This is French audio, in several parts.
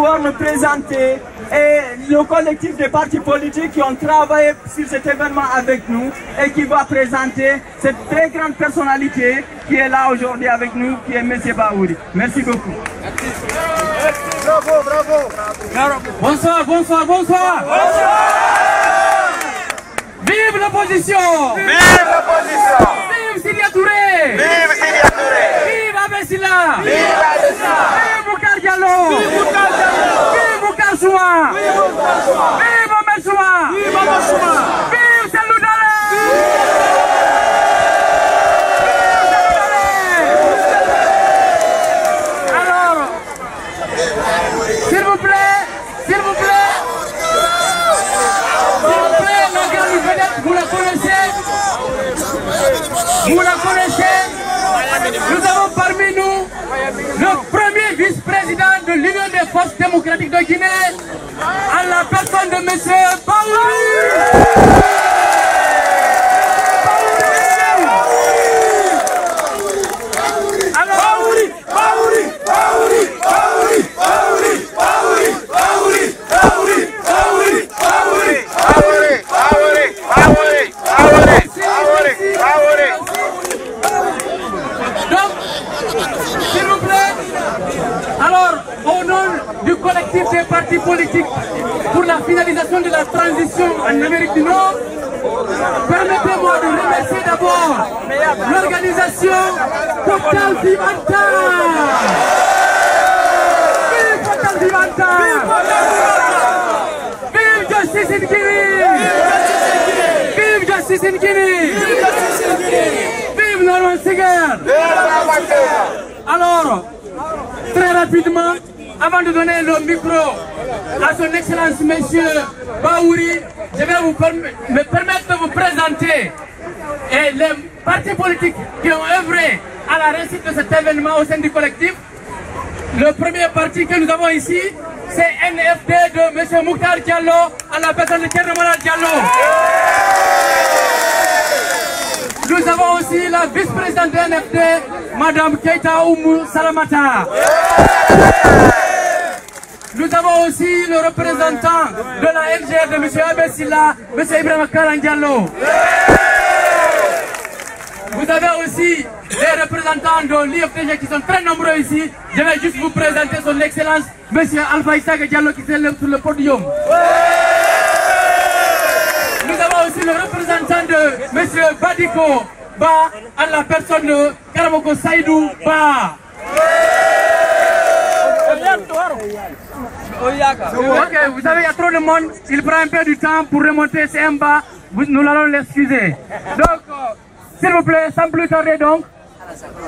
pouvoir me présenter et le collectif des partis politiques qui ont travaillé sur cet événement avec nous et qui va présenter cette très grande personnalité qui est là aujourd'hui avec nous, qui est M. Bahouri. Merci beaucoup. Bravo, bravo. Bonsoir, bonsoir, bonsoir. Vive l'opposition! Vive l'opposition! Vive Syria Touré! Vive Syria Touré! Vive Abessila! Vive Abessila! Vive Boucar Diallo! Vive Boucar Diallo! Vive Boucar Souma! Vive Boucar Souma! Vive Ahmed Souma! Vive Ahmed Souma! Vive Salou Dale! Alors, s'il vous plaît, s'il vous plaît, la grande vedette, vous la connaissez? Vous la connaissez? Nous avons parmi nous le premier vice-président de l'Union des forces démocratiques de Guinée, à la personne de M. Bahouri. Des partis politiques pour la finalisation de la transition en Amérique du Nord. Permettez-moi de remercier d'abord l'organisation Total Vivanta. Vive Total Vivanta! Vive Justice in Guinée! Vive Justice in Guinée! Vive Norman Seger! Alors, très rapidement, avant de donner le micro à son Excellence Monsieur Bahouri, je vais me permettre de vous présenter les partis politiques qui ont œuvré à la réussite de cet événement au sein du collectif. Le premier parti que nous avons ici, c'est NFD de M. Mouktar Diallo, à la personne de Thierno Manal Diallo. Nous avons aussi la vice-présidente de NFD, Mme Keita Oumou Salamata. Nous avons aussi le représentant de la LGR de M. Abessila, M. Ibrahim Karan Diallo. Vous avez aussi les représentants de l'IFTG qui sont très nombreux ici. Je vais juste vous présenter son Excellence, M. Alpha Issa Diallo qui s'élève sur le podium. Nous avons aussi le représentant de M. Badiko Ba, à la personne de Karamoko Saïdou Ba. Ok, vous savez, il y a trop de monde, il prend un peu du temps pour remonter, c'est en bas, nous allons l'excuser. Donc, s'il vous plaît, sans plus tarder donc,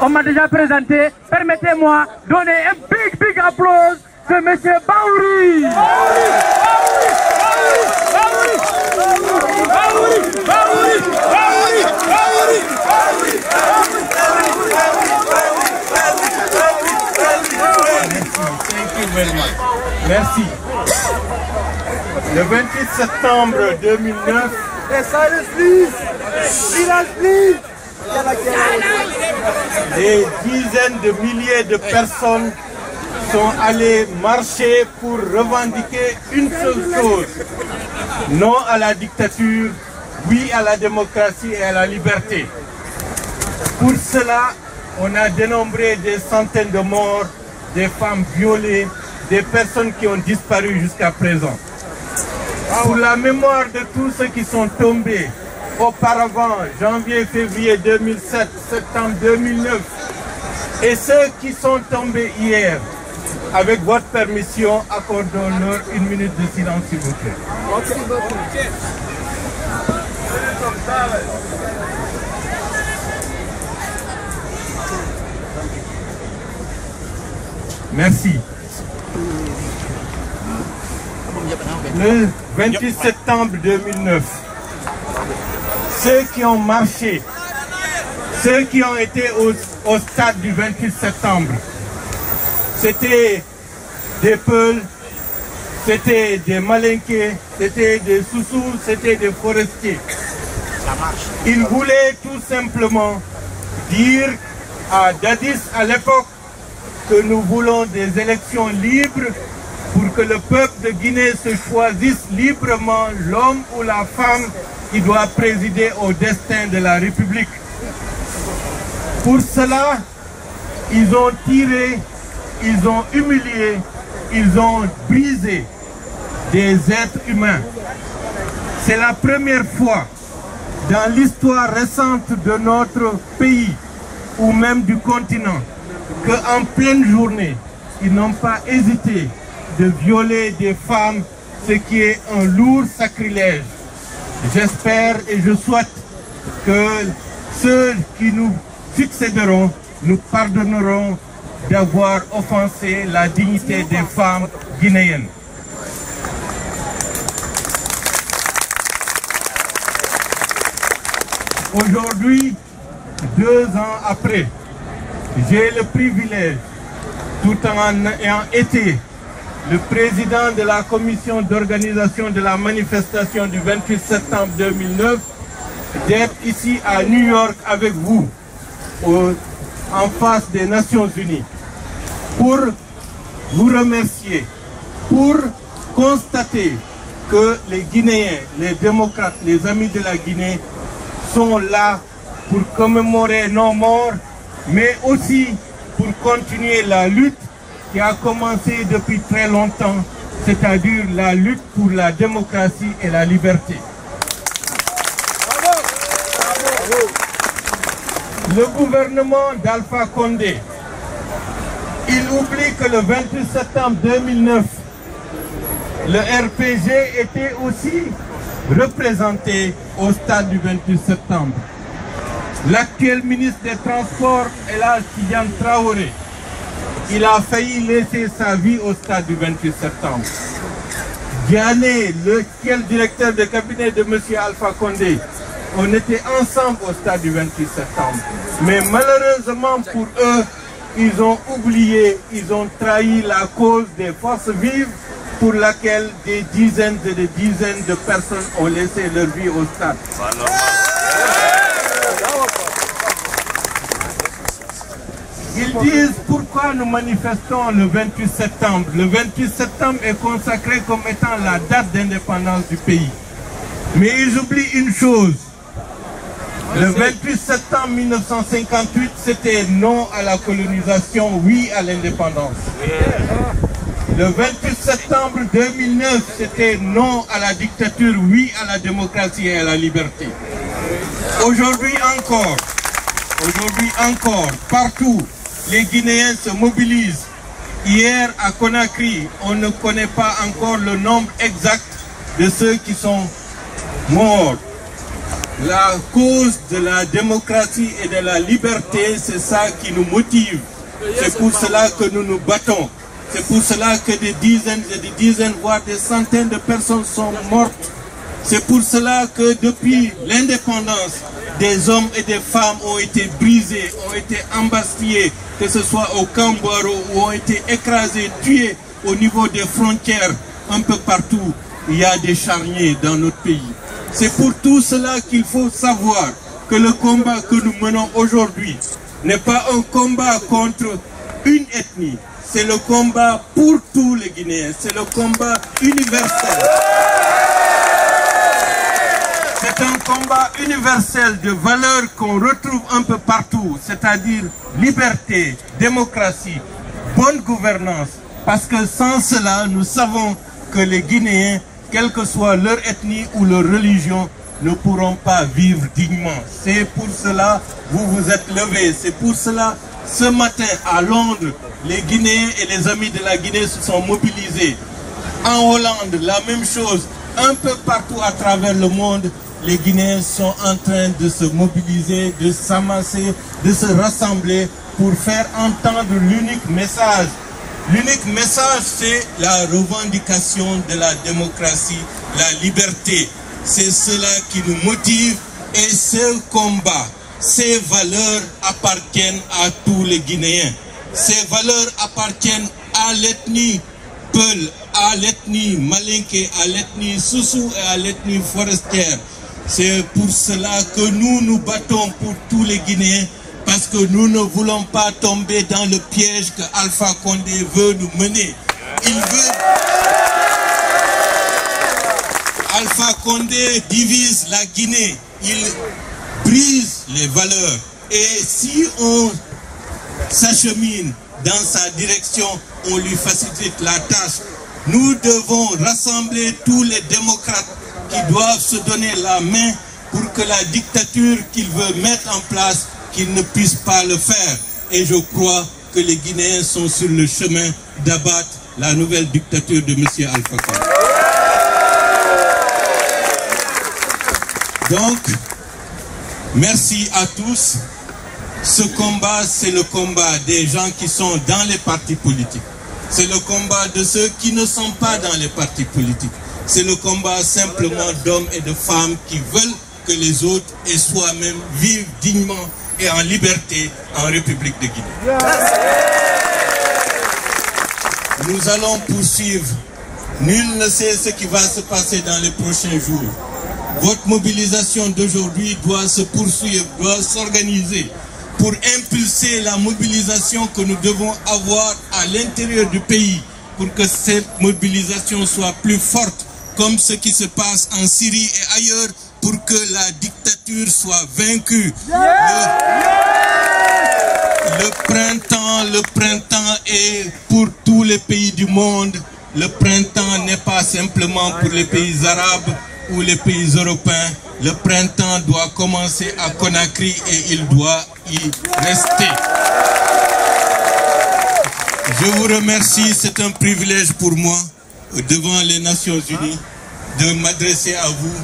on m'a déjà présenté, permettez-moi de donner un big applause de M. Bahouri. Merci. Le 28 septembre 2009, des dizaines de milliers de personnes sont allées marcher pour revendiquer une seule chose. Non à la dictature, oui à la démocratie et à la liberté. Pour cela, on a dénombré des centaines de morts, des femmes violées, des personnes qui ont disparu jusqu'à présent. Pour la mémoire de tous ceux qui sont tombés auparavant, janvier, février 2007, septembre 2009, et ceux qui sont tombés hier, avec votre permission, accordons-leur une minute de silence, s'il vous plaît. Merci. Le 28 septembre 2009, ceux qui ont marché, ceux qui ont été au stade du 28 septembre, c'était des Peuls, c'était des Malinqués, c'était des Soussous, c'était des forestiers. Ils voulaient tout simplement dire à Dadis à l'époque que nous voulons des élections libres, pour que le peuple de Guinée se choisisse librement l'homme ou la femme qui doit présider au destin de la République. Pour cela, ils ont tiré, ils ont humilié, ils ont brisé des êtres humains. C'est la première fois dans l'histoire récente de notre pays ou même du continent qu'en pleine journée, ils n'ont pas hésité de violer des femmes, ce qui est un lourd sacrilège. J'espère et je souhaite que ceux qui nous succéderont nous pardonneront d'avoir offensé la dignité des femmes guinéennes. Aujourd'hui, 2 ans après, j'ai le privilège, tout en ayant été le président de la commission d'organisation de la manifestation du 28 septembre 2009, d'être ici à New York avec vous, en face des Nations Unies, pour vous remercier, pour constater que les Guinéens, les démocrates, les amis de la Guinée sont là pour commémorer nos morts, mais aussi pour continuer la lutte qui a commencé depuis très longtemps, c'est-à-dire la lutte pour la démocratie et la liberté. Le gouvernement d'Alpha Condé, il oublie que le 28 septembre 2009, le RPG était aussi représenté au stade du 28 septembre. L'actuel ministre des Transports, Elhadji Tidiane Traoré, il a failli laisser sa vie au stade du 28 septembre. Diané, lequel directeur de cabinet de M. Alpha Condé, on était ensemble au stade du 28 septembre. Mais malheureusement pour eux, ils ont oublié, ils ont trahi la cause des forces vives pour laquelle des dizaines et des dizaines de personnes ont laissé leur vie au stade. Ils disent pourquoi nous manifestons le 28 septembre. Le 28 septembre est consacré comme étant la date d'indépendance du pays. Mais ils oublient une chose. Le 28 septembre 1958, c'était non à la colonisation, oui à l'indépendance. Le 28 septembre 2009, c'était non à la dictature, oui à la démocratie et à la liberté. Aujourd'hui encore, partout, les Guinéens se mobilisent. Hier à Conakry, on ne connaît pas encore le nombre exact de ceux qui sont morts. La cause de la démocratie et de la liberté, c'est ça qui nous motive. C'est pour cela que nous nous battons. C'est pour cela que des dizaines, voire des centaines de personnes sont mortes. C'est pour cela que depuis l'indépendance, des hommes et des femmes ont été brisés, ont été embastillés, que ce soit au Cambouaro, ou ont été écrasés, tués au niveau des frontières, un peu partout. Il y a des charniers dans notre pays. C'est pour tout cela qu'il faut savoir que le combat que nous menons aujourd'hui n'est pas un combat contre une ethnie. C'est le combat pour tous les Guinéens. C'est le combat universel. C'est un combat universel de valeurs qu'on retrouve un peu partout. C'est-à-dire liberté, démocratie, bonne gouvernance. Parce que sans cela, nous savons que les Guinéens, quelle que soit leur ethnie ou leur religion, ne pourront pas vivre dignement. C'est pour cela que vous vous êtes levés. C'est pour cela, ce matin à Londres, les Guinéens et les amis de la Guinée se sont mobilisés. En Hollande, la même chose. Un peu partout à travers le monde, les Guinéens sont en train de se mobiliser, de s'amasser, de se rassembler pour faire entendre l'unique message. L'unique message, c'est la revendication de la démocratie, la liberté. C'est cela qui nous motive et ce combat, ces valeurs appartiennent à tous les Guinéens. Ces valeurs appartiennent à l'ethnie Peul, à l'ethnie Malinké, à l'ethnie Soussou et à l'ethnie forestière. C'est pour cela que nous nous battons pour tous les Guinéens. Parce que nous ne voulons pas tomber dans le piège que Alpha Condé veut nous mener. Alpha Condé divise la Guinée, il brise les valeurs. Et si on s'achemine dans sa direction, on lui facilite la tâche. Nous devons rassembler tous les démocrates qui doivent se donner la main pour que la dictature qu'il veut mettre en place, qu'il ne puisse pas le faire. Et je crois que les Guinéens sont sur le chemin d'abattre la nouvelle dictature de M. Alpha Condé. Donc, merci à tous. Ce combat, c'est le combat des gens qui sont dans les partis politiques. C'est le combat de ceux qui ne sont pas dans les partis politiques. C'est le combat simplement d'hommes et de femmes qui veulent que les autres et soi-même vivent dignement et en liberté en République de Guinée. Nous allons poursuivre. Nul ne sait ce qui va se passer dans les prochains jours. Votre mobilisation d'aujourd'hui doit se poursuivre, doit s'organiser pour impulser la mobilisation que nous devons avoir à l'intérieur du pays, pour que cette mobilisation soit plus forte, comme ce qui se passe en Syrie et ailleurs, pour que la dictature soit vaincue. Le printemps est pour tous les pays du monde. Le printemps n'est pas simplement pour les pays arabes ou les pays européens. Le printemps doit commencer à Conakry et il doit y rester. Je vous remercie, c'est un privilège pour moi, devant les Nations Unies, de m'adresser à vous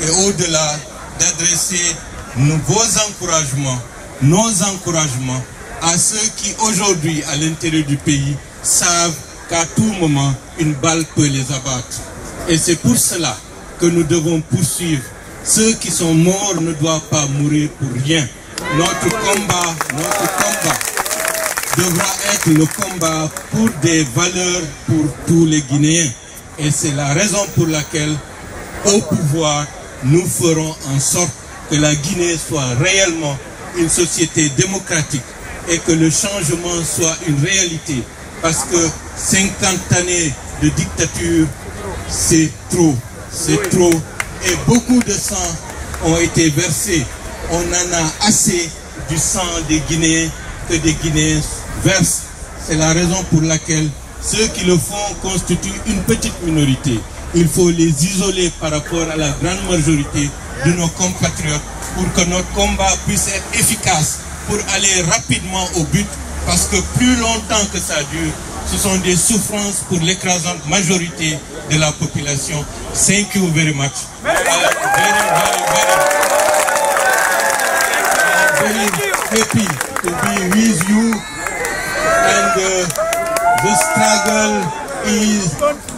et au-delà, d'adresser nos encouragements à ceux qui aujourd'hui, à l'intérieur du pays, savent qu'à tout moment, une balle peut les abattre. Et c'est pour cela que nous devons poursuivre. Ceux qui sont morts ne doivent pas mourir pour rien. Notre combat devra être le combat pour des valeurs pour tous les Guinéens. Et c'est la raison pour laquelle, au pouvoir, nous ferons en sorte que la Guinée soit réellement une société démocratique et que le changement soit une réalité. Parce que 50 années de dictature, c'est trop. C'est trop. Et beaucoup de sang ont été versés. On en a assez du sang des Guinéens que des Guinéens versent. C'est la raison pour laquelle ceux qui le font constituent une petite minorité. Il faut les isoler par rapport à la grande majorité de nos compatriotes pour que notre combat puisse être efficace, pour aller rapidement au but, parce que plus longtemps que ça dure, ce sont des souffrances pour l'écrasante majorité de la population. Thank you very much. Very happy to be with you, and the struggle is